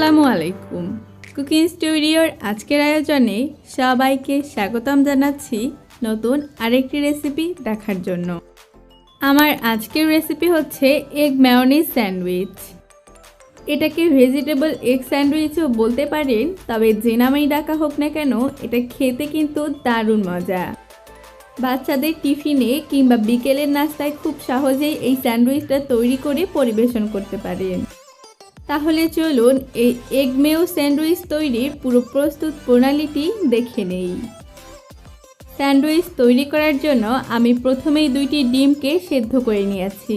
আসসালামু আলাইকুম। কুকিং স্টুডিওর আজকের আয়োজনে সবাইকে স্বাগতম জানাচ্ছি নতুন আরেকটি রেসিপি দেখার জন্য। আমার আজকের রেসিপি হচ্ছে এগ মেয়োনিজ স্যান্ডউইচ। এটাকে ভেজিটেবল এগ স্যান্ডউইচও বলতে পারেন, তবে যে নামেই ডাকা হোক না কেন এটা খেতে কিন্তু দারুণ মজা। বাচ্চাদের টিফিনে কিংবা বিকেলের নাস্তায় খুব সহজেই এই স্যান্ডউইচটা তৈরি করে পরিবেশন করতে পারেন। তাহলে চলুন এই এগ মেয়ো স্যান্ডউইচ তৈরির পুরো প্রস্তুত প্রণালীটি দেখে নেই। স্যান্ডউইচ তৈরি করার জন্য আমি প্রথমেই 2টি ডিমকে সেদ্ধ করে নিয়েছি।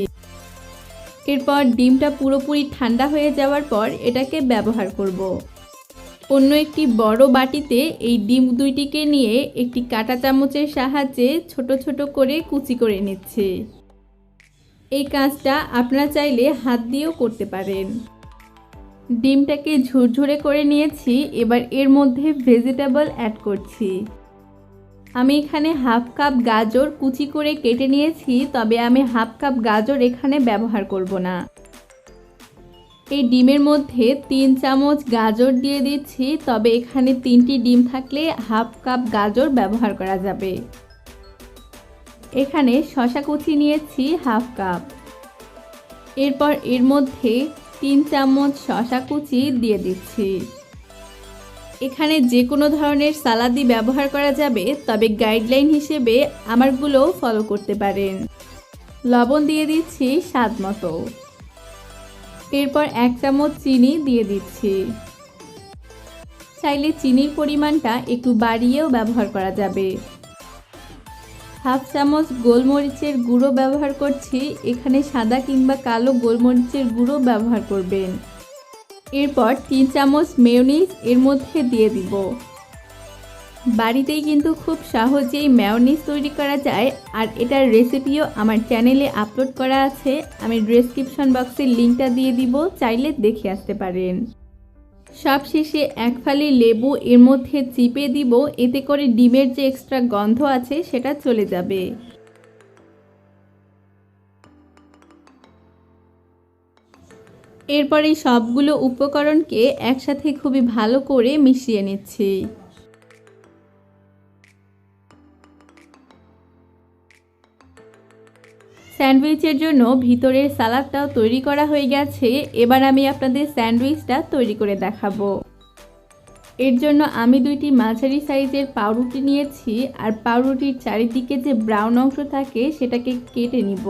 এরপর ডিমটা পুরোপুরি ঠান্ডা হয়ে যাওয়ার পর এটাকে ব্যবহার করব। অন্য একটি বড় বাটিতে এই ডিম 2টিকে নিয়ে একটি কাঁটা চামচের সাহায্যে ছোট ছোট করে কুচি করে নিচ্ছি। এই কাজটা আপনারা চাইলে হাত দিয়েও করতে পারেন। ডিমটাকে ঝুরঝুরে করে নিয়েছি। এবার এর মধ্যে ভেজিটেবল অ্যাড করছি। আমি এখানে হাফ কাপ গাজর কুচি করে কেটে নিয়েছি, তবে আমি হাফ কাপ গাজর এখানে ব্যবহার করব না। এই ডিমের মধ্যে 3 চামচ গাজর দিয়ে দিচ্ছি, তবে এখানে 3টি ডিম থাকলে হাফ কাপ গাজর ব্যবহার করা যাবে। এখানে শসা কুচি নিয়েছি হাফ কাপ। এরপর এর মধ্যে 3 চামচ শসা কুচি দিয়ে দিচ্ছি। এখানে যে কোনো ধরনের সালাদই ব্যবহার করা যাবে, তবে গাইডলাইন হিসেবে আমারগুলোও ফলো করতে পারেন। লবণ দিয়ে দিচ্ছি স্বাদ মতো। এরপর 1 চামচ চিনি দিয়ে দিচ্ছি। চাইলে চিনির পরিমাণটা একটু বাড়িয়েও ব্যবহার করা যাবে। হাফ চামচ গোলমরিচের গুঁড়ো ব্যবহার করছি। এখানে সাদা কিংবা কালো গোলমরিচের গুঁড়ো ব্যবহার করবেন। এরপর 3 চামচ মেয়োনিজ এর মধ্যে দিয়ে দিব। বাড়িতেই কিন্তু খুব সহজেই মেয়োনিজ তৈরি করা যায়, আর এটার রেসিপিও আমার চ্যানেলে আপলোড করা আছে। আমি ডেসক্রিপশন বক্সে লিঙ্কটা দিয়ে দিব, চাইলে দেখে আসতে পারেন। সবশেষে 1 ফালি লেবু এর মধ্যে চিপে দিব, এতে করে ডিমের যে এক্সট্রা গন্ধ আছে সেটা চলে যাবে। এরপর এই সবগুলো উপকরণকে একসাথে খুবই ভালো করে মিশিয়ে নিচ্ছি। স্যান্ডউইচের জন্য ভিতরের সালাদটাও তৈরি করা হয়ে গেছে। এবার আমি আপনাদের স্যান্ডউইচটা তৈরি করে দেখাবো। এর জন্য আমি 2টি মাঝারি সাইজের পাউরুটি নিয়েছি, আর পাউরুটির চারিদিকে যে ব্রাউন অংশ থাকে সেটাকে কেটে নিব।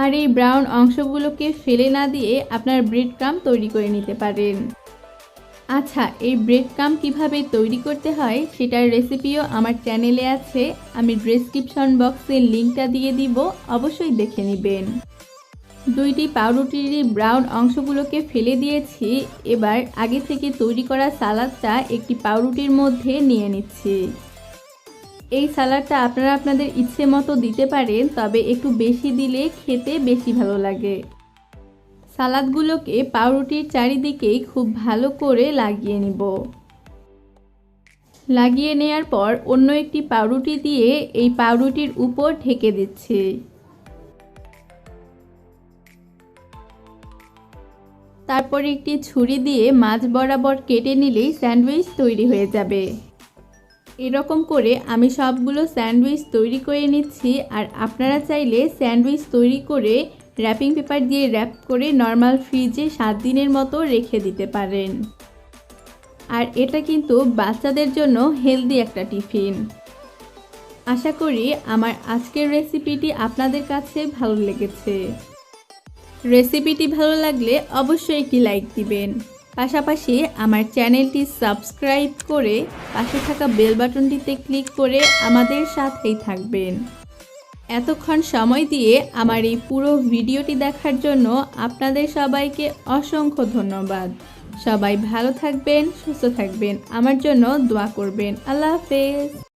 আর এই ব্রাউন অংশগুলোকে ফেলে না দিয়ে আপনার ব্রেড ক্রাম্ব তৈরি করে নিতে পারেন। আচ্ছা, এই ব্রেড ক্রাম্ব কীভাবে তৈরি করতে হয় সেটার রেসিপিও আমার চ্যানেলে আছে। আমি ডেসক্রিপশন বক্সে লিঙ্কটা দিয়ে দিব, অবশ্যই দেখে নেবেন। 2টি পাউরুটির ব্রাউন অংশগুলোকে ফেলে দিয়েছি। এবার আগে থেকে তৈরি করা সালাদটা একটি পাউরুটির মধ্যে নিয়ে নিচ্ছি। এই সালাদটা আপনারা আপনাদের ইচ্ছে মতো দিতে পারেন, তবে একটু বেশি দিলে খেতে বেশি ভালো লাগে। সালাদগুলোকে পাউরুটির চারিদিকেই খুব ভালো করে লাগিয়ে নিব। লাগিয়ে নেওয়ার পর অন্য একটি পাউরুটি দিয়ে এই পাউরুটির উপর ঢেকে দিচ্ছি। তারপর একটি ছুরি দিয়ে মাঝ বরাবর কেটে নিলেই স্যান্ডউইচ তৈরি হয়ে যাবে। এরকম করে আমি সবগুলো স্যান্ডউইচ তৈরি করে নিচ্ছি। আর আপনারা চাইলে স্যান্ডউইচ তৈরি করে র্যাপিং পেপার দিয়ে র্যাপ করে নর্মাল ফ্রিজে 7 দিনের মতো রেখে দিতে পারেন। আর এটা কিন্তু বাচ্চাদের জন্য হেলদি একটা টিফিন। আশা করি আমার আজকের রেসিপিটি আপনাদের কাছে ভালো লেগেছে। রেসিপিটি ভালো লাগলে অবশ্যই একটি লাইক দিবেন। পাশাপাশি আমার চ্যানেলটি সাবস্ক্রাইব করে পাশে থাকা বেল বাটনটিতে ক্লিক করে আমাদের সাথেই থাকবেন। এতক্ষণ সময় দিয়ে আমার এই পুরো ভিডিওটি দেখার জন্য আপনাদের সবাইকে অসংখ্য ধন্যবাদ। সবাই ভালো থাকবেন, সুস্থ থাকবেন, আমার জন্য দোয়া করবেন। আল্লাহ হাফেজ।